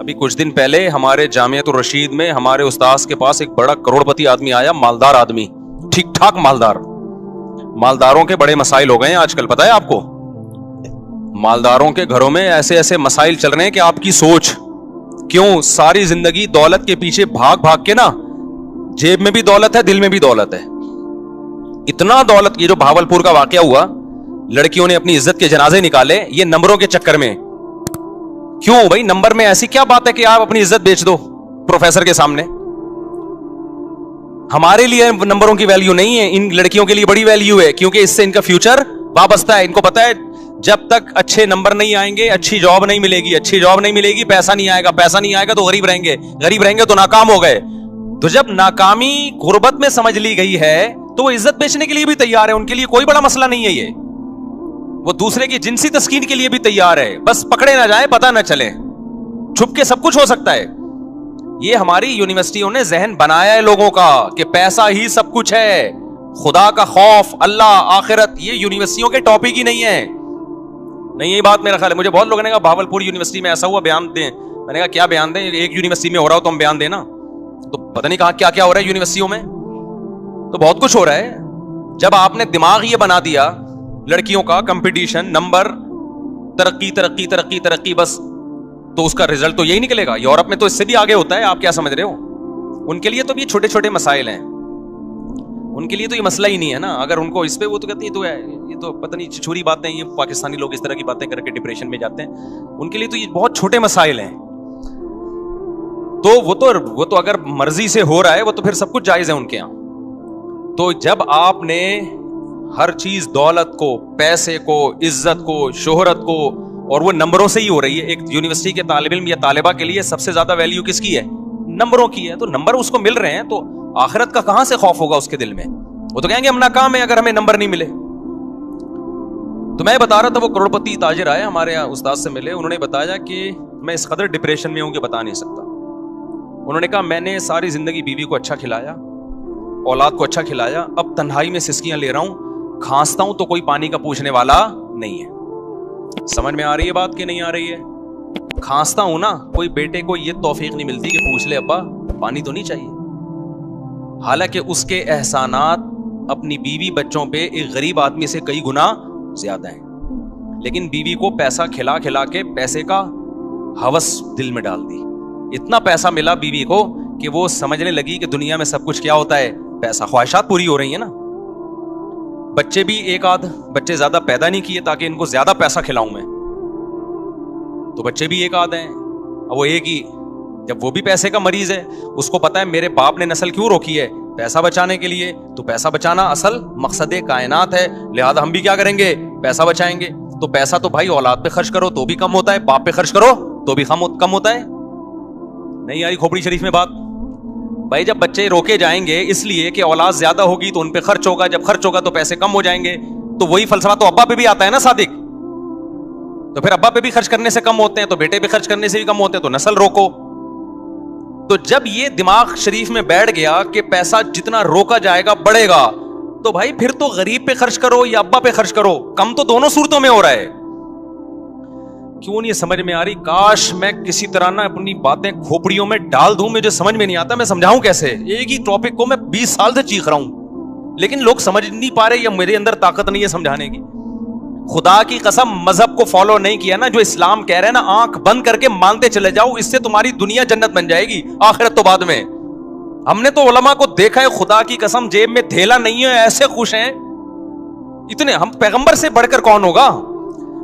ابھی کچھ دن پہلے ہمارے جامعۃ الرشید میں ہمارے استاذ کے پاس ایک بڑا کروڑپتی آدمی آیا, مالدار آدمی, ٹھیک ٹھاک مالدار. مالداروں کے بڑے مسائل ہو گئے ہیں آج کل, پتہ ہے آپ کو؟ مالداروں کے گھروں میں ایسے ایسے مسائل چل رہے ہیں کہ آپ کی سوچ. کیوں؟ ساری زندگی دولت کے پیچھے بھاگ بھاگ کے نا, جیب میں بھی دولت ہے, دل میں بھی دولت ہے. اتنا دولت, یہ جو بھاولپور کا واقعہ ہوا, لڑکیوں نے اپنی عزت کے جنازے نکالے یہ نمبروں کے چکر میں. کیوں بھائی؟ نمبر میں ایسی کیا بات ہے کہ آپ اپنی عزت بیچ دو پروفیسر کے سامنے؟ ہمارے لیے نمبروں کی ویلیو نہیں ہے, ان لڑکیوں کے لیے بڑی ویلیو ہے, کیونکہ اس سے ان کا فیوچر وابستہ ہے. ان کو پتا ہے جب تک اچھے نمبر نہیں آئیں گے اچھی جاب نہیں ملے گی, اچھی جاب نہیں ملے گی پیسہ نہیں آئے گا, پیسہ نہیں آئے گا تو غریب رہیں گے, غریب رہیں گے تو ناکام ہو گئے. تو جب ناکامی غربت میں سمجھ لی گئی ہے تو وہ عزت بیچنے کے لیے بھی تیار ہے, ان کے لیے کوئی بڑا مسئلہ نہیں ہے یہ. وہ دوسرے کی جنسی تسکین کے لیے بھی تیار ہے, بس پکڑے نہ جائیں, پتہ نہ چلے, چھپ کے سب کچھ ہو سکتا ہے. یہ ہماری یونیورسٹیوں نے ذہن بنایا ہے لوگوں کا کہ پیسہ ہی سب کچھ ہے, خدا کا خوف, اللہ, آخرت, یہ یونیورسٹیوں کے ٹاپک ہی نہیں ہے. نہیں, یہ بات میرا خیال ہے. مجھے بہت لوگوں نے کہا بھاولپور یونیورسٹی میں ایسا ہوا, بیان دیں. میں نے کہا کیا بیان دیں؟ ایک یونیورسٹی میں ہو رہا ہو تو ہم بیان دیں نا. تو پتہ نہیں کہا کیا کیا ہو رہا ہے یونیورسٹیوں میں, تو بہت کچھ ہو رہا ہے. جب آپ نے دماغ یہ بنا دیا لڑکیوں کا کمپٹیشن, نمبر, ترقی ترقی ترقی ترقی, بس, تو اس کا رزلٹ تو یہی نکلے گا. یورپ میں تو اس سے بھی آگے ہوتا ہے, آپ کیا سمجھ رہے ہو؟ ان کے لیے تو یہ چھوٹے چھوٹے مسائل ہیں, ان کے لیے تو یہ مسئلہ ہی نہیں ہے نا. اگر ان کو اس پہ وہ تو کہتے ہیں تو یہ تو پتہ نہیں چھوٹی باتیں, یہ پاکستانی لوگ اس طرح کی باتیں کر کے ڈپریشن میں جاتے ہیں. ان کے لیے تو یہ بہت چھوٹے مسائل ہیں. تو وہ تو اگر مرضی سے ہو رہا ہے وہ تو پھر سب کچھ جائز ہے ان کے یہاں. تو جب آپ نے ہر چیز, دولت کو, پیسے کو, عزت کو, شہرت کو, اور وہ نمبروں سے ہی ہو رہی ہے. ایک یونیورسٹی کے طالب علم یا طالبہ کے لیے سب سے زیادہ ویلیو کس کی ہے؟ نمبروں کی ہے. تو نمبر اس کو مل رہے ہیں تو آخرت کا کہاں سے خوف ہوگا اس کے دل میں؟ وہ تو کہیں گے ہم ناکام ہیں اگر ہمیں نمبر نہیں ملے. تو میں بتا رہا تھا, وہ کروڑپتی تاجر آئے ہمارے استاد سے ملے, انہوں نے بتایا کہ میں اس قدر ڈپریشن میں ہوں کہ بتا نہیں سکتا. انہوں نے کہا میں نے ساری زندگی بیوی کو اچھا کھلایا, اولاد کو اچھا کھلایا, اب تنہائی میں سسکیاں لے رہا ہوں, کھانستا ہوں تو کوئی پانی کا پوچھنے والا نہیں ہے. سمجھ میں آ رہی ہے بات کہ نہیں آ رہی ہے؟ کھانستا ہوں نا, کوئی بیٹے کو یہ توفیق نہیں ملتی کہ پوچھ لے ابا پانی تو نہیں چاہیے. حالانکہ اس کے احسانات اپنی بیوی بچوں پہ ایک غریب آدمی سے کئی گنا زیادہ ہیں. لیکن بیوی کو پیسہ کھلا کھلا کے پیسے کا ہوس دل میں ڈال دی. اتنا پیسہ ملا بیوی کو کہ وہ سمجھنے لگی کہ دنیا میں سب کچھ کیا ہوتا ہے؟ پیسہ. خواہشات پوری ہو رہی ہیں نا. بچے بھی ایک آدھ بچے زیادہ پیدا نہیں کیے تاکہ ان کو زیادہ پیسہ کھلاؤں میں, تو بچے بھی ایک آدھ ہیں. اب وہ ایک ہی, جب وہ بھی پیسے کا مریض ہے, اس کو پتا ہے میرے باپ نے نسل کیوں روکی ہے؟ پیسہ بچانے کے لیے. تو پیسہ بچانا اصل مقصد کائنات ہے, لہذا ہم بھی کیا کریں گے؟ پیسہ بچائیں گے. تو پیسہ تو بھائی اولاد پہ خرچ کرو تو بھی کم ہوتا ہے, باپ پہ خرچ کرو تو بھی کم ہوتا ہے. نہیں یاری کھوپڑی شریف میں بات بھائی, جب بچے روکے جائیں گے اس لیے کہ اولاد زیادہ ہوگی تو ان پہ خرچ ہوگا, جب خرچ ہوگا تو پیسے کم ہو جائیں گے. تو وہی فلسفہ تو ابا پہ بھی آتا ہے نا صادق. تو پھر ابا پہ بھی خرچ کرنے سے کم ہوتے ہیں تو بیٹے پہ خرچ کرنے سے بھی کم ہوتے ہیں, تو نسل روکو. تو جب یہ دماغ شریف میں بیٹھ گیا کہ پیسہ جتنا روکا جائے گا بڑھے گا, تو بھائی پھر تو غریب پہ خرچ کرو یا ابا پہ خرچ کرو, کم تو دونوں صورتوں میں ہو رہا ہے. کیوں نہیں سمجھ میں آ رہی؟ کاش میں کسی طرح نہ اپنی باتیں کھوپڑیوں میں ڈال دوں, مجھے سمجھ میں نہیں آتا میں سمجھاؤں کیسے. ایک ہی ٹاپک کو میں 20 سال سے چیخ رہا ہوں لیکن لوگ سمجھ نہیں پا رہے, یا میرے اندر طاقت نہیں ہے سمجھانے کی. خدا کی قسم مذہب کو فالو نہیں کیا نا, جو اسلام کہہ رہے ہیں نا, آنکھ بند کر کے مانتے چلے جاؤ, اس سے تمہاری دنیا جنت بن جائے گی, آخرت تو بعد میں. ہم نے تو علماء کو دیکھا ہے, خدا کی قسم جیب میں تھیلا نہیں ہے, ایسے خوش ہیں اتنے. ہم پیغمبر سے بڑھ کر کون ہوگا؟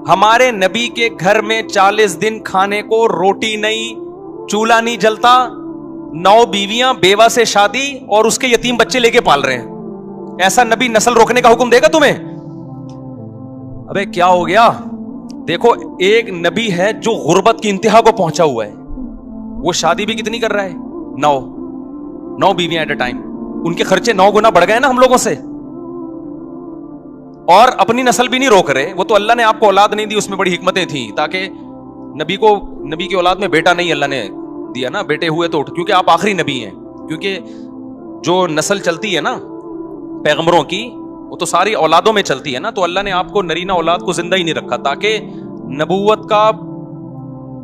ہمارے نبی کے گھر میں 40 دن کھانے کو روٹی نہیں, چولہا نہیں جلتا, 9 بیویاں, بیوہ سے شادی, اور اس کے یتیم بچے لے کے پال رہے ہیں. ایسا نبی نسل روکنے کا حکم دے گا تمہیں؟ ابے کیا ہو گیا؟ دیکھو ایک نبی ہے جو غربت کی انتہا کو پہنچا ہوا ہے, وہ شادی بھی کتنی کر رہا ہے؟ 9 بیویاں ایٹ اے ٹائم. ان کے خرچے 9 گنا بڑھ گئے نا ہم لوگوں سے, اور اپنی نسل بھی نہیں روک رہے. وہ تو اللہ نے آپ کو اولاد نہیں دی, اس میں بڑی حکمتیں تھیں, تاکہ نبی کی اولاد میں بیٹا نہیں اللہ نے دیا نا, بیٹے ہوئے تو کیونکہ آپ آخری نبی ہیں. کیونکہ جو نسل چلتی ہے نا پیغمبروں کی, وہ تو ساری اولادوں میں چلتی ہے نا, تو اللہ نے آپ کو نرینہ اولاد کو زندہ ہی نہیں رکھا تاکہ نبوت کا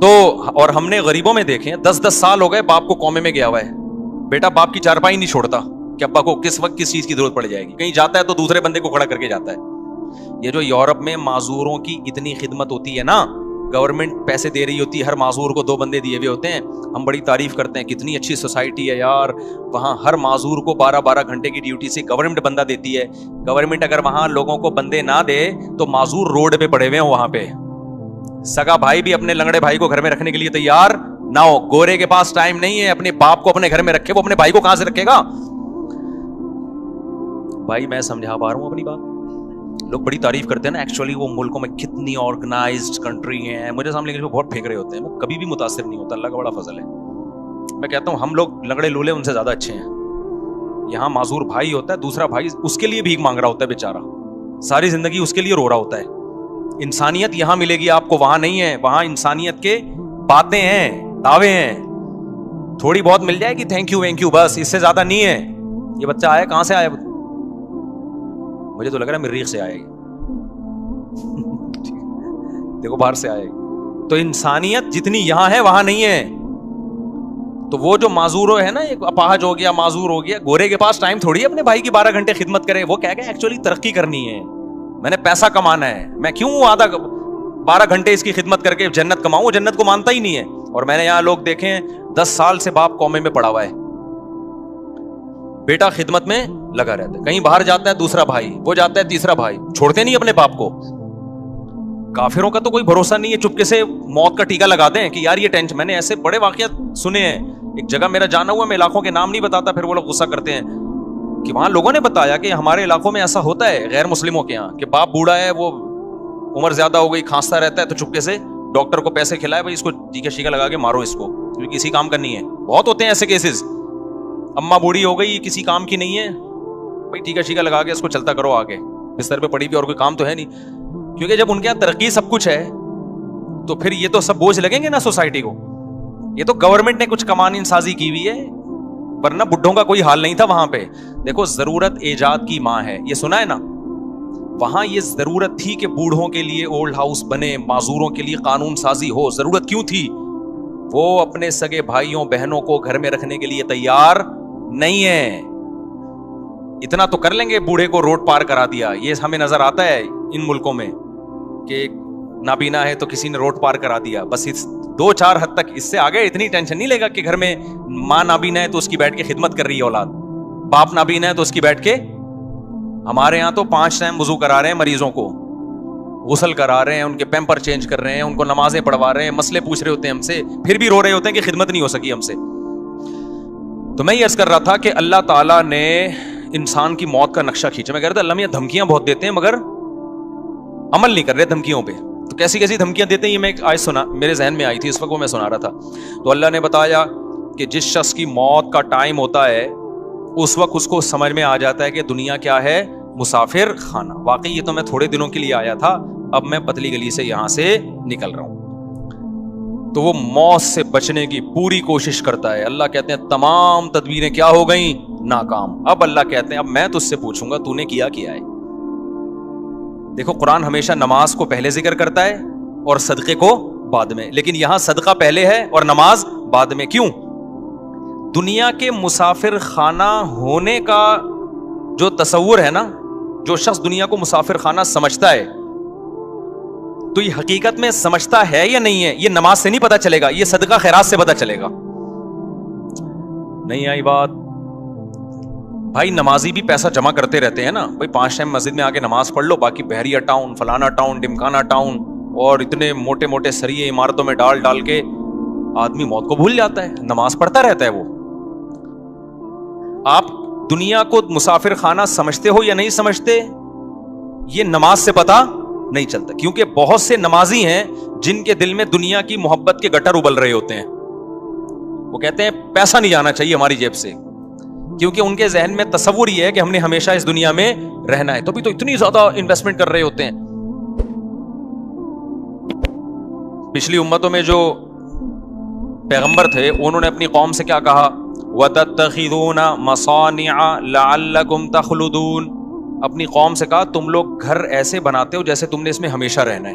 تو اور ہم نے غریبوں میں دیکھے 10-10 سال ہو گئے باپ کو کومے میں گیا ہوا ہے, بیٹا باپ کی چارپائی نہیں چھوڑتا کہ ابا کو کس وقت کس چیز کی ضرورت پڑ جائے گی, کہیں جاتا ہے تو دوسرے بندے کو کھڑا کر کے جاتا ہے. یہ جو یورپ میں معذوروں کی اتنی خدمت ہوتی ہے نا, گورنمنٹ پیسے دے رہی ہوتی ہے, ہر معذور کو 2 بندے دیے ہوئے ہوتے ہیں, ہم بڑی تعریف کرتے ہیں کتنی اچھی سوسائٹی ہے یار, وہاں ہر معذور کو 12-12 گھنٹے کی ڈیوٹی سے گورنمنٹ بندہ دیتی ہے. گورنمنٹ اگر وہاں لوگوں کو بندے نہ دے تو معذور روڈ پہ پڑے ہوئے ہیں وہاں پہ. سگا بھائی بھی اپنے لنگڑے بھائی کو گھر میں رکھنے کے لیے تیار نہ ہو, گورے کے پاس ٹائم نہیں ہے اپنے باپ کو اپنے گھر میں رکھے, وہ اپنے بھائی کو کہاں سے رکھے گا؟ بھائی میں سمجھا پا رہا ہوں اپنی بات. لوگ بڑی تعریف کرتے ہیں نا, ایکچولی وہ ملکوں میں کتنی آرگنائزڈ کنٹری ہیں, مجھے سامنے کے بہت پھینک رہے ہوتے ہیں, وہ کبھی بھی متاثر نہیں ہوتا, اللہ کا بڑا فضل ہے. میں کہتا ہوں ہم لوگ لنگڑے لولے ان سے زیادہ اچھے ہیں. یہاں معذور بھائی ہوتا ہے, دوسرا بھائی اس کے لیے بھیک مانگ رہا ہوتا ہے بیچارہ, ساری زندگی اس کے لیے رو رہا ہوتا ہے. انسانیت یہاں ملے گی آپ کو, وہاں نہیں ہے. وہاں انسانیت کے باتیں ہیں, دعوے ہیں, تھوڑی بہت مل جائے گی تھینک یو وینک یو, بس اس سے زیادہ نہیں ہے. یہ بچہ آیا کہاں سے آیا؟ مجھے تو لگ رہا ہے مریخ سے آئے گی, دیکھو باہر سے آئے گی. تو انسانیت جتنی یہاں ہے وہاں نہیں ہے. تو وہ جو معذور ہے نا, ایک اپاہج ہو گیا, معذور ہو گیا, گورے کے پاس ٹائم تھوڑی ہے اپنے بھائی کی 12 گھنٹے خدمت کرے. وہ کہہ گیا ایکچولی ترقی کرنی ہے, میں نے پیسہ کمانا ہے, میں کیوں آدھا 12 گھنٹے اس کی خدمت کر کے جنت کماؤں؟ وہ جنت کو مانتا ہی نہیں ہے. اور میں نے یہاں لوگ دیکھے ہیں 10 سال سے باپ کومے میں پڑا ہوا ہے, بیٹا خدمت میں لگا رہتا ہے, کہیں باہر جاتا ہے دوسرا بھائی, وہ جاتا ہے تیسرا بھائی, چھوڑتے نہیں اپنے باپ کو. کافروں کا تو کوئی بھروسہ نہیں ہے, چپکے سے موت کا ٹیکا لگا دیں کہ یار یہ ٹینشن. میں نے ایسے بڑے واقعات سنے ہیں. ایک جگہ میرا جانا ہوا, میں علاقوں کے نام نہیں بتاتا, پھر وہ لوگ غصہ کرتے ہیں کہ وہاں لوگوں نے بتایا کہ ہمارے علاقوں میں ایسا ہوتا ہے غیر مسلموں کے یہاں کہ باپ بوڑھا ہے, وہ عمر زیادہ ہو گئی, کھانستا رہتا ہے, تو چپکے سے ڈاکٹر کو پیسے کھلائے, بھائی اس کو ٹیکا شیکا لگا کے مارو اس کو, کیونکہ کسی کام کا نہیں ہے. بہت ہوتے ہیں ایسے کیسز. اماں بوڑھی ہو گئی, کسی کام کی نہیں ہے, بھائی ٹیکا شیکا لگا کے اس کو چلتا کرو آگے, بستر پہ پڑی بھی اور کوئی کام تو ہے نہیں. کیونکہ جب ان کے یہاں ترقی سب کچھ ہے تو پھر یہ تو سب بوجھ لگیں گے نا سوسائٹی کو. یہ تو گورنمنٹ نے کچھ قوانین سازی کی ہوئی ہے, ورنہ بڈھوں کا کوئی حال نہیں تھا وہاں پہ. دیکھو ضرورت ایجاد کی ماں ہے, یہ سنا ہے نا. وہاں یہ ضرورت تھی کہ بوڑھوں کے لیے اولڈ ہاؤس بنے, معذوروں کے لیے قانون سازی ہو. ضرورت کیوں تھی؟ وہ اپنے سگے بھائیوں بہنوں کو گھر میں رکھنے کے لیے تیار نہیں ہے. اتنا تو کر لیں گے, بوڑھے کو روڈ پار کرا دیا. یہ ہمیں نظر آتا ہے ان ملکوں میں کہ نابینا ہے تو کسی نے روڈ پار کرا دیا, بس 2-4 حد تک. اس سے آگے اتنی ٹینشن نہیں لے گا کہ گھر میں ماں نابینا ہے تو اس کی بیٹھ کے خدمت کر رہی ہے اولاد, باپ نابینا ہے تو اس کی بیٹھ کے. ہمارے یہاں تو 5 ٹائم وضو کرا رہے ہیں مریضوں کو, غسل کرا رہے ہیں, ان کے پیمپر چینج کر رہے ہیں, ان کو نمازیں پڑھوا رہے ہیں, مسئلے پوچھ رہے ہوتے ہیں ہم سے, پھر بھی رو رہے ہوتے ہیں کہ خدمت نہیں ہو سکی ہم سے. تو میں یہ عرض کر رہا تھا کہ اللہ تعالیٰ نے انسان کی موت کا نقشہ کھینچا. میں کہہ رہا تھا اللہ میاں دھمکیاں بہت دیتے ہیں مگر عمل نہیں کر رہے دھمکیوں پہ. تو کیسی کیسی دھمکیاں دیتے ہیں یہ میں ایک آیت سنا, میرے ذہن میں آئی تھی اس وقت, وہ میں سنا رہا تھا. تو اللہ نے بتایا کہ جس شخص کی موت کا ٹائم ہوتا ہے اس وقت اس کو سمجھ میں آ جاتا ہے کہ دنیا کیا ہے, مسافر خانہ. واقعی یہ تو میں تھوڑے دنوں کے لیے آیا تھا, اب میں پتلی گلی سے یہاں سے نکل رہا ہوں. تو وہ موت سے بچنے کی پوری کوشش کرتا ہے. اللہ کہتے ہیں تمام تدبیریں کیا ہو گئیں, ناکام. اب اللہ کہتے ہیں اب میں تجھ سے پوچھوں گا تو نے کیا ہے. دیکھو قرآن ہمیشہ نماز کو پہلے ذکر کرتا ہے اور صدقے کو بعد میں, لیکن یہاں صدقہ پہلے ہے اور نماز بعد میں. کیوں؟ دنیا کے مسافر خانہ ہونے کا جو تصور ہے نا, جو شخص دنیا کو مسافر خانہ سمجھتا ہے تو یہ حقیقت میں سمجھتا ہے یا نہیں ہے, یہ نماز سے نہیں پتا چلے گا, یہ صدقہ خیرات سے پتا چلے گا. نہیں آئی بات؟ بھائی نمازی بھی پیسہ جمع کرتے رہتے ہیں نا, بھائی 5 ٹائم مسجد میں آ کے نماز پڑھ لو, باقی بحریہ ٹاؤن, فلانا ٹاؤن, ڈمکانا ٹاؤن, اور اتنے موٹے موٹے سریے عمارتوں میں ڈال کے آدمی موت کو بھول جاتا ہے, نماز پڑھتا رہتا ہے وہ. آپ دنیا کو مسافر خانہ سمجھتے ہو یا نہیں سمجھتے, یہ نماز سے پتا نہیں چلتا. کیونکہ بہت سے نمازی ہیں جن کے دل میں دنیا کی محبت کے گٹر ابل رہے ہوتے ہیں. وہ کہتے ہیں پیسہ نہیں جانا چاہیے ہماری جیب سے, کیونکہ ان کے ذہن میں تصور یہ ہے کہ ہم نے ہمیشہ اس دنیا میں رہنا ہے, تو بھی تو اتنی زیادہ انویسٹمنٹ کر رہے ہوتے ہیں. پچھلی امتوں میں جو پیغمبر تھے انہوں نے اپنی قوم سے کیا کہا, وَتَتَّخِذُونَ مَصَانِعَ لَعَلَّكُمْ تَخْلُدُونَ. اپنی قوم سے کہا تم لوگ گھر ایسے بناتے ہو جیسے تم نے اس میں ہمیشہ رہنا ہے.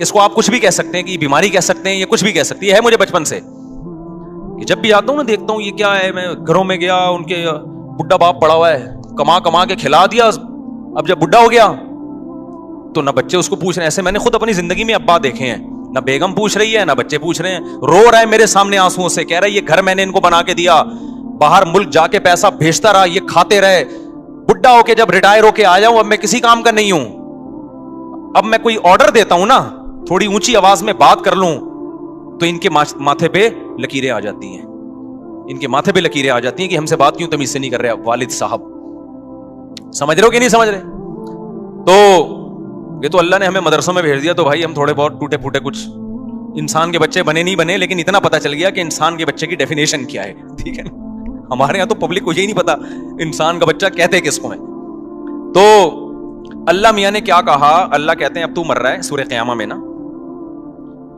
اس کو آپ کچھ بھی کہہ سکتے ہیں کہ یہ بیماری کہہ سکتے ہیں, یہ کچھ بھی کہہ سکتی ہے مجھے بچپن سے کہ جب بھی آتا ہوں نا دیکھتا ہوں یہ کیا ہے. میں گھروں میں گیا, ان کے بڈھا باپ پڑا ہوا ہے, کما کما کے کھلا دیا, اب جب بڈھا ہو گیا تو نہ بچے اس کو پوچھ رہے ہیں. ایسے میں نے خود اپنی زندگی میں ابا دیکھے ہیں, نہ بیگم پوچھ رہی ہے نہ بچے پوچھ رہے ہیں. رو رہا ہے میرے سامنے آنسوؤں سے, کہہ رہا ہے یہ گھر میں نے ان کو بنا کے دیا, باہر ملک جا کے پیسہ بھیجتا رہا, یہ کھاتے رہے, بڈھا ہو کے جب ریٹائر ہو کے آیا ہوں اب میں کسی کام کا نہیں ہوں. اب میں کوئی آرڈر دیتا ہوں نا, تھوڑی اونچی آواز میں بات کر لوں تو ان کے ماتھے پہ لکیریں آ جاتی ہیں, ان کے ماتھے پہ لکیریں آ جاتی ہیں کہ ہم سے بات کیوں تمیز سے نہیں کر رہے والد صاحب. سمجھ رہے ہو کہ نہیں سمجھ رہے؟ تو یہ تو اللہ نے ہمیں مدرسوں میں بھیج دیا تو بھائی ہم تھوڑے بہت ٹوٹے پھوٹے کچھ انسان کے بچے بنے نہیں بنے, لیکن اتنا پتا چل گیا کہ انسان کے بچے کی ڈیفینیشن کیا ہے. ٹھیک ہے نا, ہمارے یہاں تو پبلک کو یہی نہیں پتا انسان کا بچہ کہتے کس کو ہے. تو اللہ میاں نے کیا کہا, اللہ کہتے ہیں اب تو مر رہا ہے, سورہ قیامہ میں نا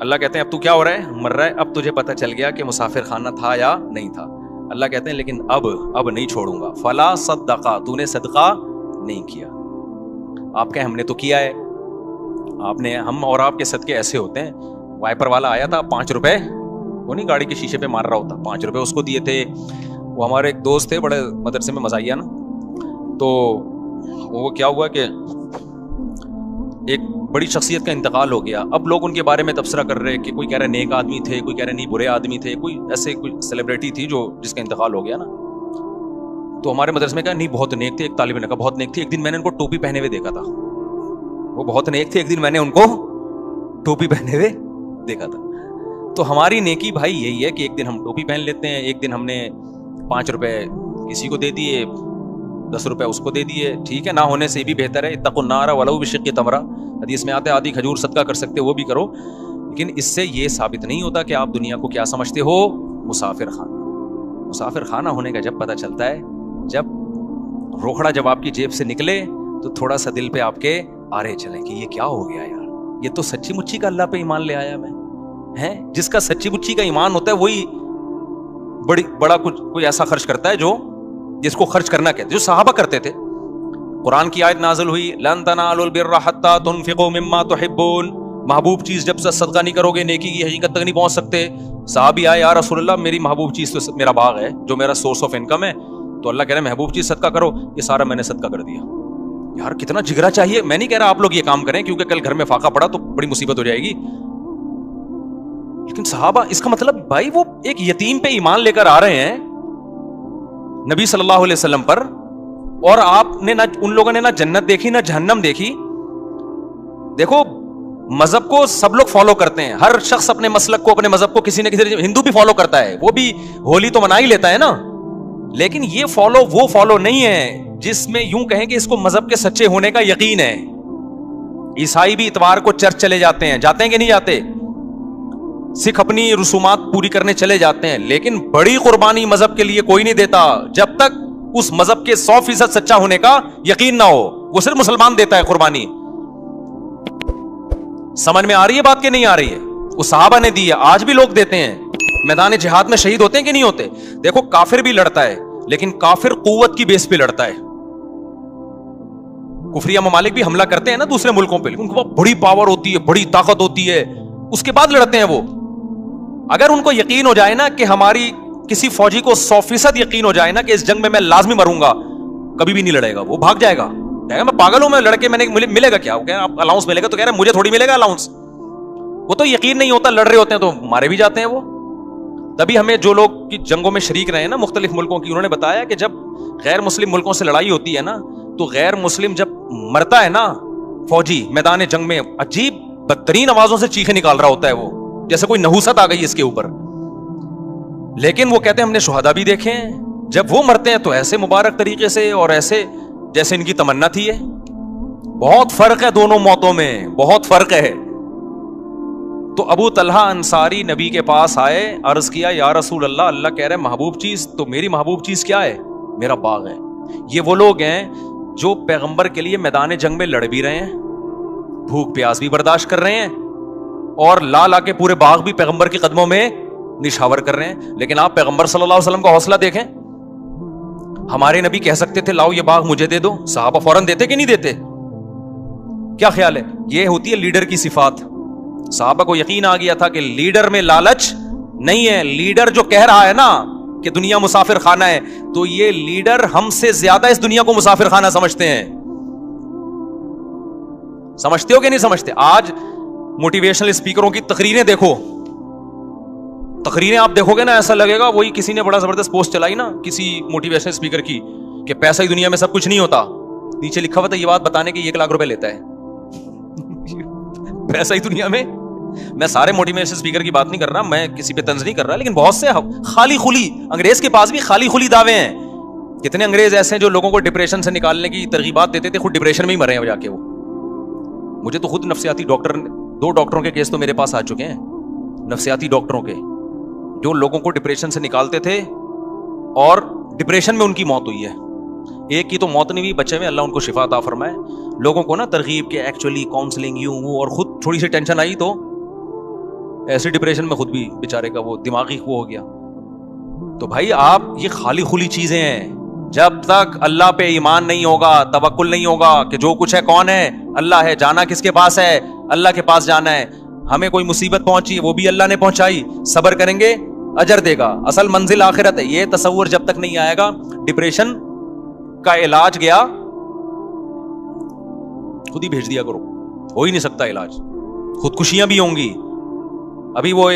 اللہ کہتے ہیں اب تو کیا ہو رہا ہے, مر رہا ہے. اب تجھے پتا چل گیا کہ مسافر خانہ تھا یا نہیں تھا. اللہ کہتے ہیں لیکن اب نہیں چھوڑوں گا. فلا صدقہ, تو نے صدقہ نہیں کیا. آپ کہیں ہم نے تو کیا ہے, آپ نے, ہم اور آپ کے صدقے ایسے ہوتے ہیں. وائپر والا آیا تھا 5 روپے, وہ نہیں گاڑی کے شیشے پہ مار رہا ہوتا, 5 روپے اس کو دیے تھے. وہ ہمارے ایک دوست تھے, بڑے مدرسے میں مزاحیہ نا, تو وہ کیا ہوا کہ ایک بڑی شخصیت کا انتقال ہو گیا. اب لوگ ان کے بارے میں تبصرہ کر رہے کہ کوئی کہہ رہے نیک آدمی تھے, کوئی کہہ رہے نہیں برے آدمی تھے, کوئی ایسے کوئی سیلیبریٹی تھی جو جس کا انتقال ہو گیا نا. تو ہمارے مدرسے میں کہا نہیں بہت نیک تھے. ایک طالب نے کہا بہت نیک تھی. ایک دن میں نے ان کو ٹوپی پہنے ہوئے دیکھا تھا, وہ بہت نیک تھے, ایک دن میں نے ان کو ٹوپی پہنے ہوئے دیکھا تھا. تو ہماری نیکی بھائی یہی ہے کہ ایک دن ہم ٹوپی پہن لیتے ہیں, ایک دن ہم نے 5 روپے کسی کو دے دیے, 10 روپے اس کو دے دیے. ٹھیک ہے, نہ ہونے سے بھی بہتر ہے. اتقوا النار ولو بشق تمرہ, حدیث میں آتے آدھی کھجور صدقہ کر سکتے وہ بھی کرو. لیکن اس سے یہ ثابت نہیں ہوتا کہ آپ دنیا کو کیا سمجھتے ہو, مسافر خانہ. مسافر خانہ ہونے کا جب پتہ چلتا ہے جب روکھڑا جب آپ کی جیب سے نکلے تو تھوڑا سا دل پہ آپ کے آرے چلیں کہ یہ کیا ہو گیا یار, یہ تو سچی مچی کا اللہ پہ ایمان لے آیا میں ہے. جس کا سچی مچی کا ایمان ہوتا ہے وہی بڑا کچھ کوئی ایسا خرچ کرتا ہے جو جس کو خرچ کرنا کہتے, جو صحابہ کرتے تھے. قرآن کی آیت نازل ہوئی لن تنالوا البر حتى تنفقوا مما تحبون, محبوب چیز جب سے صدقہ نہیں کرو گے نیکی کی حقیقت تک نہیں پہنچ سکتے. صحابی آئے یا رسول اللہ میری محبوب چیز تو میرا باغ ہے جو میرا سورس آف انکم ہے. تو اللہ کہہ رہے ہیں محبوب چیز صدقہ کرو, یہ سارا میں نے صدقہ کر دیا. یار کتنا جگرا چاہیے. میں نہیں کہہ رہا آپ لوگ یہ کام کریں کیونکہ کل گھر میں فاقہ پڑا تو بڑی مصیبت ہو جائے گی, لیکن صحابہ, اس کا مطلب بھائی وہ ایک یتیم پہ ایمان لے کر آ رہے ہیں نبی صلی اللہ علیہ وسلم پر, اور آپ نے نہ ان لوگوں نے نہ جنت دیکھی نہ جہنم دیکھی. دیکھو مذہب کو سب لوگ فالو کرتے ہیں, ہر شخص اپنے مسلک کو اپنے مذہب کو کسی نہ کسی, ہندو بھی فالو کرتا ہے, وہ بھی ہولی تو منا ہی لیتا ہے نا, لیکن یہ فالو وہ فالو نہیں ہے جس میں یوں کہیں کہ اس کو مذہب کے سچے ہونے کا یقین ہے. عیسائی بھی اتوار کو چرچ چلے جاتے ہیں کہ نہیں جاتے, سکھ اپنی رسومات پوری کرنے چلے جاتے ہیں, لیکن بڑی قربانی مذہب کے لیے کوئی نہیں دیتا جب تک اس مذہب کے 100% سچا ہونے کا یقین نہ ہو. وہ صرف مسلمان دیتا ہے قربانی. سمجھ میں آ رہی ہے بات کہ نہیں آ رہی ہے؟ وہ صحابہ نے دی ہے, آج بھی لوگ دیتے ہیں. میدان جہاد میں شہید ہوتے ہیں کہ نہیں ہوتے؟ دیکھو کافر بھی لڑتا ہے, لیکن کافر قوت کی بیس پہ لڑتا ہے. کفریہ ممالک بھی حملہ کرتے ہیں نا دوسرے ملکوں پہ, ان کو بڑی پاور ہوتی ہے, بڑی طاقت ہوتی ہے, اس کے بعد لڑتے ہیں وہ. اگر ان کو یقین ہو جائے نا کہ ہماری کسی فوجی کو 100% یقین ہو جائے نا کہ اس جنگ میں میں لازمی مروں گا, کبھی بھی نہیں لڑے گا, وہ بھاگ جائے گا. کہے گا میں پاگل ہوں, میں لڑکے میں نے ملے گا کیا, وہ کہہ رہا الاؤنس ملے گا, تو کہہ رہا مجھے تھوڑی ملے گا الاؤنس. وہ تو یقین نہیں ہوتا, لڑ رہے ہوتے ہیں تو مارے بھی جاتے ہیں وہ. تبھی ہمیں جو لوگ کی جنگوں میں شریک رہے ہیں نا مختلف ملکوں کی, انہوں نے بتایا کہ جب غیر مسلم ملکوں سے لڑائی ہوتی ہے نا تو غیر مسلم جب مرتا ہے نا فوجی میدان جنگ میں, عجیب بدترین آوازوں سے چیخیں نکال رہا ہوتا ہے وہ, جیسے کوئی نحوست آ گئی اس کے اوپر. لیکن وہ کہتے ہیں ہم نے شہداء بھی دیکھے ہیں, جب وہ مرتے ہیں تو ایسے مبارک طریقے سے اور ایسے جیسے ان کی تمنا تھی. ہے بہت فرق ہے دونوں موتوں میں, بہت فرق ہے. تو ابو طلحہ انصاری نبی کے پاس آئے, عرض کیا یا رسول اللہ, اللہ کہہ رہے محبوب چیز, تو میری محبوب چیز کیا ہے, میرا باغ ہے. یہ وہ لوگ ہیں جو پیغمبر کے لیے میدان جنگ میں لڑ بھی رہے ہیں, بھوک پیاس بھی برداشت کر رہے ہیں, اور لا کے پورے باغ بھی پیغمبر کے قدموں میں نشاور کر رہے ہیں. لیکن آپ پیغمبر صلی اللہ علیہ وسلم کا حوصلہ دیکھیں, ہمارے نبی کہہ سکتے تھے لاؤ یہ باغ مجھے دے دو, صحابہ فوراً دیتے کہ نہیں دیتے؟ کیا خیال ہے؟ یہ ہوتی ہے لیڈر کی صفات. صحابہ کو یقین آ گیا تھا کہ لیڈر میں لالچ نہیں ہے. لیڈر جو کہہ رہا ہے نا کہ دنیا مسافر خانہ ہے, تو یہ لیڈر ہم سے زیادہ اس دنیا کو مسافر خانہ سمجھتے ہیں. سمجھتے ہو کہ نہیں سمجھتے؟ آج موٹیویشنل اسپیکروں کی تقریریں دیکھو, تقریریں آپ دیکھو گے نا, ایسا لگے گا وہی کسی نے بڑا زبردست پوسٹ چلائی نا کسی موٹیویشنل اسپیکر کی کہ پیسہ ہی دنیا میں سب کچھ نہیں ہوتا, نیچے لکھا ہوا تھا یہ بات بتانے کے 1 لاکھ روپے لیتا ہے. پیسہ ہی دنیا میں. میں سارے موٹیویشنل اسپیکر کی بات نہیں کر رہا, میں کسی پہ طنز نہیں کر رہا, لیکن بہت سے خالی خلی انگریز کے پاس بھی خالی خلی دعوے ہیں. کتنے انگریز ایسے ہیں جو لوگوں کو ڈپریشن سے نکالنے کی ترغیبات دیتے تھے, خود ڈپریشن میں ہی مرے ہیں جا کے. وہ مجھے تو خود نفسیاتی ڈاکٹر, 2 ڈاکٹروں کے کیس تو میرے پاس آ چکے ہیں, نفسیاتی ڈاکٹروں کے, جو لوگوں کو ڈپریشن سے نکالتے تھے اور ڈپریشن میں ان کی موت ہوئی ہے. ایک کی تو موت نہیں ہوئی, بچے میں, اللہ ان کو شفا عطا فرمائے. لوگوں کو نا ترغیب کے ایکچولی کاؤنسلنگ یوں وہ, اور خود تھوڑی سی ٹینشن آئی تو ایسی ڈپریشن میں خود بھی بیچارے کا وہ دماغی وہ ہو گیا. تو بھائی آپ یہ خالی خلی چیزیں ہیں. جب تک اللہ پہ ایمان نہیں ہوگا, توکل نہیں ہوگا کہ جو کچھ ہے کون ہے, اللہ ہے, جانا کس کے پاس ہے, اللہ کے پاس جانا ہے. ہمیں کوئی مصیبت پہنچی وہ بھی اللہ نے پہنچائی, صبر کریں گے اجر دے گا, اصل منزل آخرت ہے. یہ تصور جب تک نہیں آئے گا, ڈپریشن کا علاج گیا خود ہی بھیج دیا کرو, ہو ہی نہیں سکتا علاج. خودکشیاں بھی ہوں گی. ابھی وہ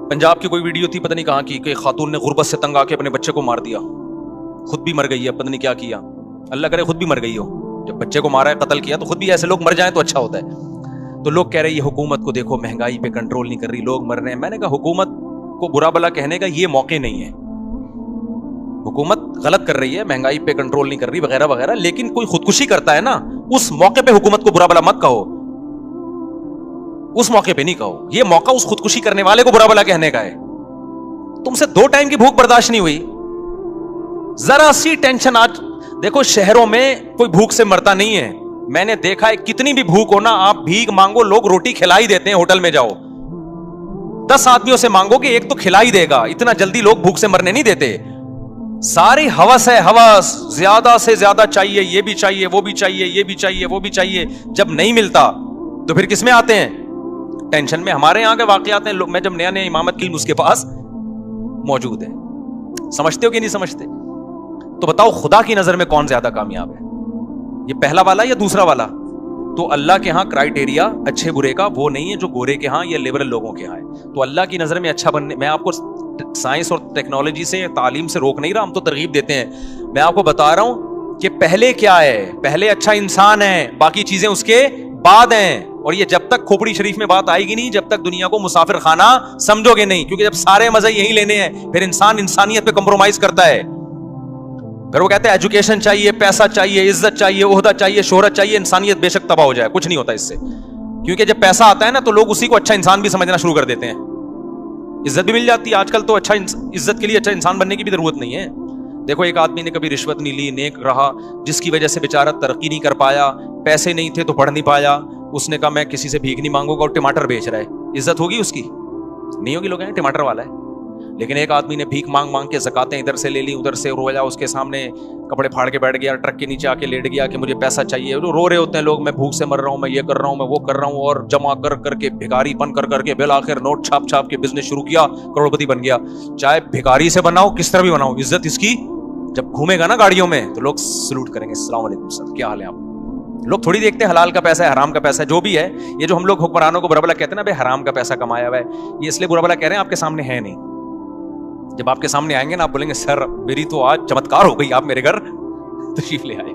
پنجاب کی کوئی ویڈیو تھی پتہ نہیں کہاں کی, کہ خاتون نے غربت سے تنگ آ کے اپنے بچے کو مار دیا, خود بھی مر گئی ہے, پتہ نہیں کیا کیا, اللہ کرے خود بھی مر گئی ہو. جب بچے کو مارا ہے, قتل کیا, تو خود بھی ایسے لوگ مر جائیں تو اچھا ہوتا ہے. تو لوگ کہہ رہے ہیں یہ حکومت کو دیکھو مہنگائی پہ کنٹرول نہیں کر رہی, لوگ مر رہے ہیں. میں نے کہا حکومت کو برا بلا کہنے کا یہ موقع نہیں ہے. حکومت غلط کر رہی ہے, مہنگائی پہ کنٹرول نہیں کر رہی وغیرہ وغیرہ, لیکن کوئی خودکشی کرتا ہے نا, اس موقع پہ حکومت کو برا بلا مت کہو, اس موقع پہ نہیں کہو. یہ موقع اس خودکشی کرنے والے کو برا بلا کہنے کا ہے. تم سے 2 ٹائم کی بھوک برداشت نہیں ہوئی, ذرا سی ٹینشن. آج دیکھو شہروں میں کوئی بھوک سے مرتا نہیں ہے. میں نے دیکھا ہے کتنی بھی بھوک ہونا, آپ بھیک مانگو, لوگ روٹی کھلا ہی دیتے ہیں. ہوٹل میں جاؤ 10 آدمیوں سے مانگو کہ ایک تو کھلا ہی دے گا, اتنا جلدی لوگ بھوک سے مرنے نہیں دیتے. ساری ہوس ہے, ہوس, زیادہ سے زیادہ چاہیے, یہ بھی چاہیے, وہ بھی چاہیے, یہ بھی چاہیے, وہ بھی چاہیے. جب نہیں ملتا تو پھر کس میں آتے ہیں؟ ٹینشن میں. ہمارے یہاں کے واقعات ہیں, میں جب نیا امامت کی اس کے پاس موجود ہے. سمجھتے ہو کہ نہیں سمجھتے؟ تو بتاؤ خدا کی نظر میں کون زیادہ کامیاب ہے, یہ پہلا والا یا دوسرا والا؟ تو اللہ کے ہاں کرائٹیریا اچھے برے کا وہ نہیں ہے جو گورے کے ہاں یا لبرل لوگوں کے ہاں ہے. تو اللہ کی نظر میں اچھا بننے, میں آپ کو سائنس اور ٹیکنالوجی سے, تعلیم سے روک نہیں رہا, ہم تو ترغیب دیتے ہیں. میں آپ کو بتا رہا ہوں کہ پہلے کیا ہے, پہلے اچھا انسان ہے, باقی چیزیں اس کے بعد ہیں. اور یہ جب تک کھوپڑی شریف میں بات آئے گی نہیں, جب تک دنیا کو مسافر خانہ سمجھو گے نہیں, کیونکہ جب سارے مزے یہی لینے ہیں پھر انسان انسانیت پہ کمپرومائز کرتا ہے. پھر وہ کہتے ہیں ایجوکیشن چاہیے, پیسہ چاہیے, عزت چاہیے, عہدہ چاہیے, شہرت چاہیے. انسانیت بے شک تباہ ہو جائے, کچھ نہیں ہوتا اس سے, کیونکہ جب پیسہ آتا ہے نا تو لوگ اسی کو اچھا انسان بھی سمجھنا شروع کر دیتے ہیں. عزت بھی مل جاتی ہے آج کل, تو اچھا عزت کے لیے اچھا انسان بننے کی بھی ضرورت نہیں ہے. دیکھو ایک آدمی نے کبھی رشوت نہیں لی, نیک رہا, جس کی وجہ سے بیچارہ ترقی نہیں کر پایا, پیسے نہیں تھے تو پڑھ نہیں پایا. اس نے کہا میں کسی سے بھیک نہیں مانگوں گا, اور ٹماٹر بیچ رہا ہے. عزت ہوگی اس کی؟ نہیں ہوگی. لوگ ہیں ٹماٹر والا ہے. لیکن ایک آدمی نے بھیک مانگ مانگ کے زکاتیں ادھر سے لے لی, ادھر سے رویا, اس کے سامنے کپڑے پھاڑ کے بیٹھ گیا, ٹرک کے نیچے آ کے لیٹ گیا کہ مجھے پیسہ چاہیے. رو رہے ہوتے ہیں لوگ, میں بھوک سے مر رہا ہوں, میں یہ کر رہا ہوں, میں وہ کر رہا ہوں, اور جمع کر کر کے بھکاری بن کر کر کے بالآخر نوٹ چھاپ چھاپ کے بزنس شروع کیا, کروڑ پتی بن گیا. چاہے بھکاری سے بناؤ, کس طرح بھی بناؤ, عزت اس کی. جب گھومے گا نا گاڑیوں میں تو لوگ سلوٹ کریں گے, السلام علیکم سر, کیا حال ہے آپ. لوگ تھوڑی دیکھتے ہیں حلال کا پیسہ ہے, حرام کا پیسہ ہے, جو بھی ہے. یہ جو ہم لوگ حکمرانوں کو برا بلا کہتے ہیں نا, بھائی حرام کا پیسہ کمایا ہوا ہے, یہ اس لیے برا بلا کہہ رہے ہیں, آپ کے سامنے ہے نہیں. جب آپ کے سامنے آئیں گے نا, آپ بولیں گے سر میری تو آج چمتکار ہو گئی, آپ میرے گھر تشریف لے آئے.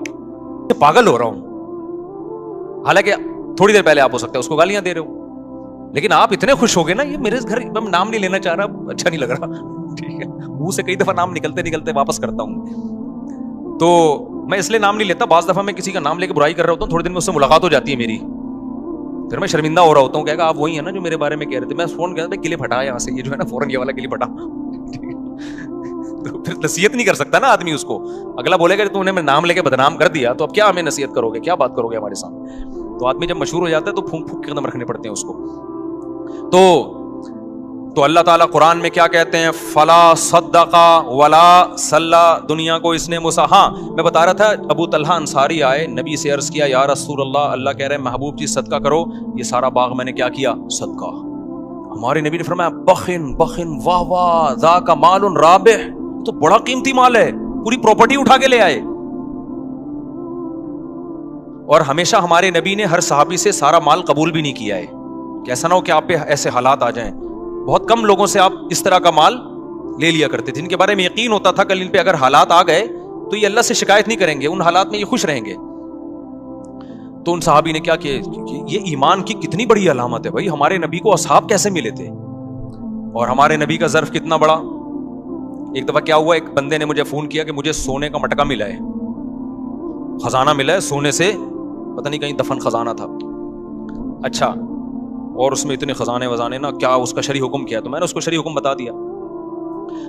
پاگل ہو رہا ہوں, حالانکہ تھوڑی دیر پہلے آپ ہو سکتا ہے اس کو گالیاں دے رہے ہو, لیکن آپ اتنے خوش ہو گئے نا, یہ میرے گھر, میں نام نہیں لینا چاہ رہا, اچھا نہیں لگ رہا, ٹھیک ہے, منہ سے کئی دفعہ نام نکلتے نکلتے واپس کرتا ہوں. تو میں اس لیے نام نہیں لیتا, بعض دفعہ میں کسی کا نام لے کے برائی کر رہا ہوتا ہوں, تھوڑے دن میں اس سے ملاقات ہو جاتی ہے میری, پھر میں شرمندہ ہو رہا ہوتا ہوں, کہے گا آپ وہی ہیں نا جو میرے بارے میں کہہ رہے تھے. میں فون کیا کلپ ہٹا یہاں سے, یہ جو ہے نا فوراً یہ والا کلپ ہٹا. تو پھر نصیحت نہیں کر سکتا نا آدمی اس کو. اگلا بولے گا تم نے نام لے کے بدنام کر دیا, تو اب کیا ہمیں نصیحت کرو گے, کیا بات کرو گے ہمارے سامنے. تو آدمی جب مشہور ہو جاتا ہے تو پھونک پھونک کے قدم رکھنے پڑتے ہیں اس کو. تو تو اللہ تعالیٰ قرآن میں کیا کہتے ہیں؟ فلا صدق ولا صلی. دنیا کو اس نے ہاں میں بتا رہا تھا، ابو طلحہ انصاری آئے، نبی سے عرض کیا یا رسول اللہ، اللہ کہہ رہے ہیں محبوب جی صدقہ کرو، یہ سارا باغ میں نے کیا کیا؟ صدقہ. ہمارے نبی نے فرمایا بخن بخن واہ واہ ذاک مال رابح، تو بڑا قیمتی مال ہے، پوری پراپرٹی اٹھا کے لے آئے. اور ہمیشہ ہمارے نبی نے ہر صحابی سے سارا مال قبول بھی نہیں کیا ہے کہ ایسا نہ ہو کہ آپ پہ ایسے حالات آ جائیں. بہت کم لوگوں سے آپ اس طرح کا مال لے لیا کرتے تھے جن کے بارے میں یقین ہوتا تھا کل ان پہ اگر حالات آ گئے تو یہ اللہ سے شکایت نہیں کریں گے، ان حالات میں یہ خوش رہیں گے. تو ان صحابی نے کیا کہ یہ ایمان کی کتنی بڑی علامت ہے بھائی، ہمارے نبی کو اصحاب کیسے ملے تھے اور ہمارے نبی کا ظرف کتنا بڑا. ایک دفعہ کیا ہوا، ایک بندے نے مجھے فون کیا کہ مجھے سونے کا مٹکا ملا ہے، خزانہ ملا ہے سونے سے، پتہ نہیں کہیں دفن خزانہ تھا. اچھا، اور اس میں اتنے خزانے وزانے نا، کیا اس کا شرعی حکم کیا؟ تو میں نے اس کو شرعی حکم بتا دیا.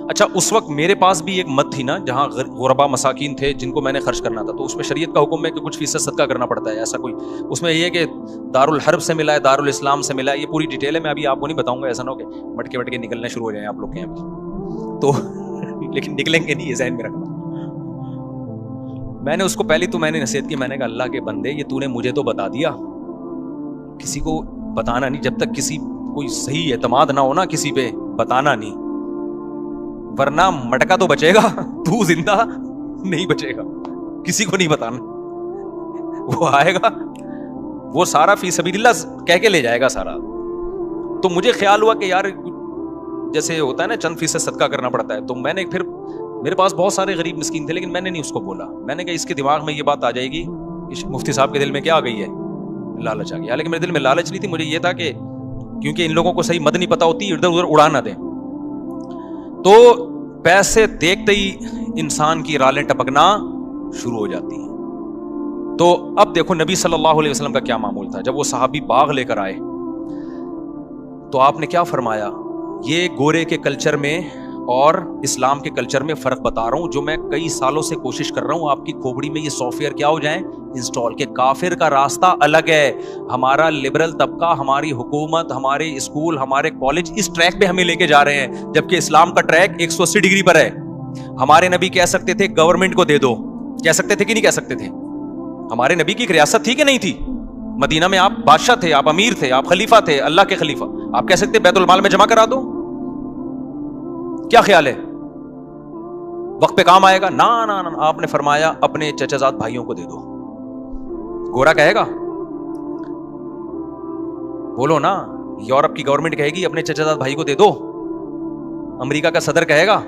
اچھا، اس وقت میرے پاس بھی ایک مد تھی نا جہاں غربا مساکین تھے جن کو میں نے خرچ کرنا تھا، تو اس میں شریعت کا حکم ہے کہ کچھ فیصد صدقہ کرنا پڑتا ہے. ایسا کوئی اس میں یہ ہے کہ دارالحرب سے ملا ہے، دارالاسلام سے ملا ہے، یہ پوری ڈیٹیل ہے، میں ابھی آپ کو نہیں بتاؤں گا، ایسا نہ ہو کہ مٹکے وٹکے نکلنے شروع ہو جائیں آپ لوگ کے یہاں تو لیکن نکلیں گے نہیں، یہ ذہن میں رکھنا. میں نے اس کو پہلی تو میں نے نصیحت کی، میں نے کہا اللہ کے بندے یہ تو نے مجھے تو بتا دیا، کسی کو بتانا نہیں، جب تک کسی کوئی صحیح اعتماد نہ ہونا کسی پہ بتانا نہیں، ورنہ مٹکا تو بچے گا، تو زندہ نہیں بچے گا. کسی کو نہیں بتانا، وہ آئے گا وہ سارا فی سبیل اللہ کہہ کے لے جائے گا سارا. تو مجھے خیال ہوا کہ یار جیسے ہوتا ہے نا چند فیصد صدقہ کرنا پڑتا ہے، تو میں نے پھر میرے پاس بہت سارے غریب مسکین تھے لیکن میں نے نہیں اس کو بولا. میں نے کہا اس کے دماغ میں یہ بات آ جائے گی، مفتی صاحب کے دل میں کیا آ گئی ہے؟ لالچ آ گیا. حالانکہ میرے دل میں لالچ نہیں تھی، مجھے یہ تھا کہ کیونکہ ان لوگوں کو صحیح مد نہیں پتا ہوتی، ادھر ادھر اڑا نہ دیں. تو پیسے دیکھتے ہی انسان کی رالیں ٹپکنا شروع ہو جاتی ہیں. تو اب دیکھو نبی صلی اللہ علیہ وسلم کا کیا معمول تھا. جب وہ صحابی باغ لے کر آئے تو آپ نے کیا فرمایا؟ یہ گورے کے کلچر میں اور اسلام کے کلچر میں فرق بتا رہا ہوں، جو میں کئی سالوں سے کوشش کر رہا ہوں آپ کی کھوپڑی میں یہ سافٹ ویئر کیا ہو جائیں انسٹال، کہ کافر کا راستہ الگ ہے، ہمارا لبرل طبقہ، ہماری حکومت، ہمارے اسکول، ہمارے کالج اس ٹریک پہ ہمیں لے کے جا رہے ہیں، جبکہ اسلام کا ٹریک 180 ڈگری پر ہے. ہمارے نبی کہہ سکتے تھے گورنمنٹ کو دے دو، کہہ سکتے تھے کہ نہیں کہہ سکتے تھے؟ ہمارے نبی کی ایک ریاست تھی کہ نہیں تھی؟ مدینہ میں آپ بادشاہ تھے، آپ امیر تھے، آپ خلیفہ تھے، اللہ کے خلیفہ. آپ کہہ سکتے بیت المال میں جمع کرا دو؟ کیا خیال ہے وقت پہ کام آئے گا؟ نا نا نا، آپ نے فرمایا اپنے چچا زاد بھائیوں کو دے دو. گورا کہے گا؟ بولو نا. یورپ کی گورنمنٹ کہے گی اپنے چچا زاد بھائی کو دے دو؟ امریکہ کا صدر کہے گا؟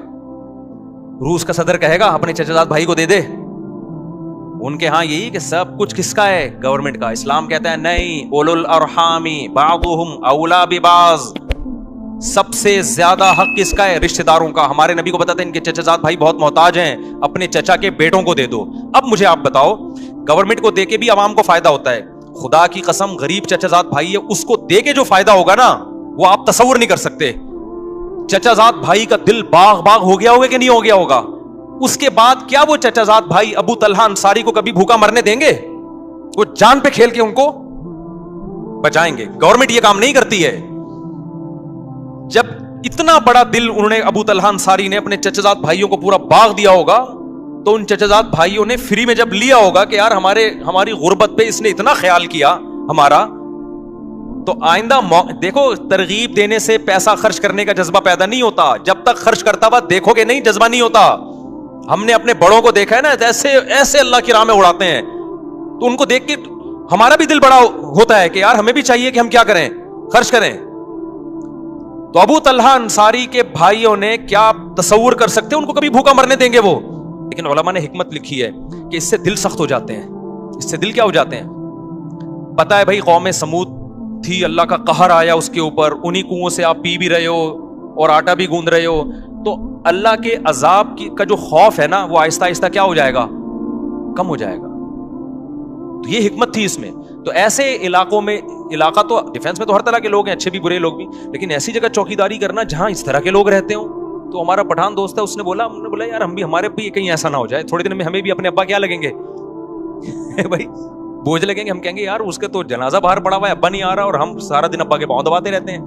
روس کا صدر کہے گا اپنے چچا زاد بھائی کو دے دے؟ ان کے ہاں یہی کہ سب کچھ کس کا ہے؟ گورنمنٹ کا. اسلام کہتا ہے نہیں، اولو الارحام بعضهم اولا ببعض، سب سے زیادہ حق کس کا ہے؟ رشتہ داروں کا. ہمارے نبی کو پتا تھا ان کے چچا زاد بھائی بہت محتاج ہیں، اپنے چچا کے بیٹوں کو دے دو. اب مجھے آپ بتاؤ، گورنمنٹ کو دے کے بھی عوام کو فائدہ ہوتا ہے، خدا کی قسم غریب چچا زاد بھائی ہے اس کو دے کے جو فائدہ ہوگا نا وہ آپ تصور نہیں کر سکتے. چچا زاد بھائی کا دل باغ باغ ہو گیا ہوگا کہ نہیں ہو گیا ہوگا؟ اس کے بعد کیا وہ چچا زاد بھائی ابو طلحہ انصاری کو کبھی بھوکا مرنے دیں گے؟ وہ جان پہ کھیل کے ان کو بچائیں گے. گورنمنٹ یہ کام نہیں کرتی ہے. جب اتنا بڑا دل انہوں نے ابو طلحہ انصاری نے اپنے چچا زاد بھائیوں کو پورا باغ دیا ہوگا تو ان چچا زاد بھائیوں نے فری میں جب لیا ہوگا کہ یار ہماری غربت پہ اس نے اتنا خیال کیا ہمارا، تو آئندہ دیکھو ترغیب دینے سے پیسہ خرچ کرنے کا جذبہ پیدا نہیں ہوتا. جب تک خرچ کرتا ہوا دیکھو گے نہیں جذبہ نہیں ہوتا. ہم نے اپنے بڑوں کو دیکھا ہے نا ایسے ایسے اللہ کی راہ میں اڑاتے ہیں، تو ان کو دیکھ کے ہمارا بھی دل بڑا ہوتا ہے کہ یار ہمیں بھی چاہیے کہ ہم کیا کریں، خرچ کریں. تو ابو طلحہ انصاری کے بھائیوں نے کیا تصور کر سکتے ان کو کبھی بھوکا مرنے دیں گے وہ؟ لیکن علماء نے حکمت لکھی ہے کہ اس سے دل سخت ہو جاتے ہیں. اس سے دل کیا ہو جاتے ہیں؟ پتہ ہے بھائی قوم سمود تھی، اللہ کا قہر آیا اس کے اوپر، انہی کنویں سے آپ پی بھی رہے ہو اور آٹا بھی گوندھ رہے ہو، تو اللہ کے عذاب کا جو خوف ہے نا وہ آہستہ آہستہ کیا ہو جائے گا؟ کم ہو جائے گا. تو یہ حکمت تھی اس میں. تو ایسے علاقوں میں، علاقہ تو ڈیفینس میں تو ہر طرح کے لوگ ہیں، اچھے بھی برے لوگ بھی، لیکن ایسی جگہ چوکیداری کرنا جہاں اس طرح کے لوگ رہتے ہوں. تو ہمارا پٹھان دوست ہے، اس نے بولا یار ہم بھی، ہمارے بھی کہیں ایسا نہ ہو جائے تھوڑے دن میں ہمیں بھی اپنے ابا کیا لگیں گے بھائی بوجھ لگیں گے. ہم کہیں گے یار اس کے تو جنازہ باہر پڑا ہوا ہے، ابا نہیں آ رہا اور ہم سارا دن ابا کے پاؤں دباتے رہتے ہیں.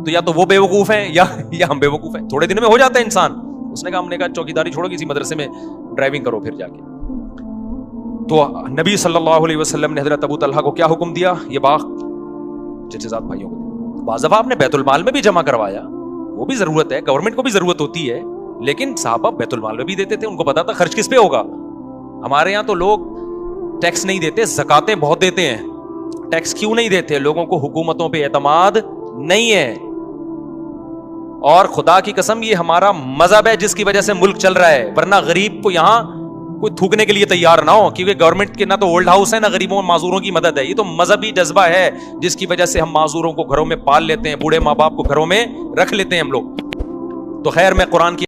تو یا تو وہ بیوقوف ہیں یا ہم بیوقوف ہیں. تھوڑے دنوں میں ہو جاتا ہے انسان. اس نے کہا ہم نے کہا چوکیداری چھوڑو, کسی مدرسے میں ڈرائیونگ کرو پھر جا کے. تو نبی صلی اللہ علیہ وسلم نے حضرت ابو طلحہ کو کیا حکم دیا؟ یہ باغ جزاد بھائیوں کو. بعض دفعہ آپ نے بیت المال میں بھی جمع کروایا, وہ بھی ضرورت ہے, گورنمنٹ کو بھی ضرورت ہوتی ہے, لیکن صحابہ بیت المال میں بھی دیتے تھے. ان کو پتا تھا خرچ کس پہ ہوگا. ہمارے یہاں تو لوگ ٹیکس نہیں دیتے, زکاتیں بہت دیتے ہیں. ٹیکس کیوں نہیں دیتے؟ لوگوں کو حکومتوں پہ اعتماد نہیں ہے. اور خدا کی قسم یہ ہمارا مذہب ہے جس کی وجہ سے ملک چل رہا ہے, ورنہ غریب کو یہاں کوئی تھوکنے کے لیے تیار نہ ہو, کیونکہ گورنمنٹ کے نہ تو اولڈ ہاؤس ہے نہ غریبوں معذوروں کی مدد ہے. یہ تو مذہبی جذبہ ہے جس کی وجہ سے ہم معذوروں کو گھروں میں پال لیتے ہیں, بوڑھے ماں باپ کو گھروں میں رکھ لیتے ہیں ہم لوگ. تو خیر میں قرآن کی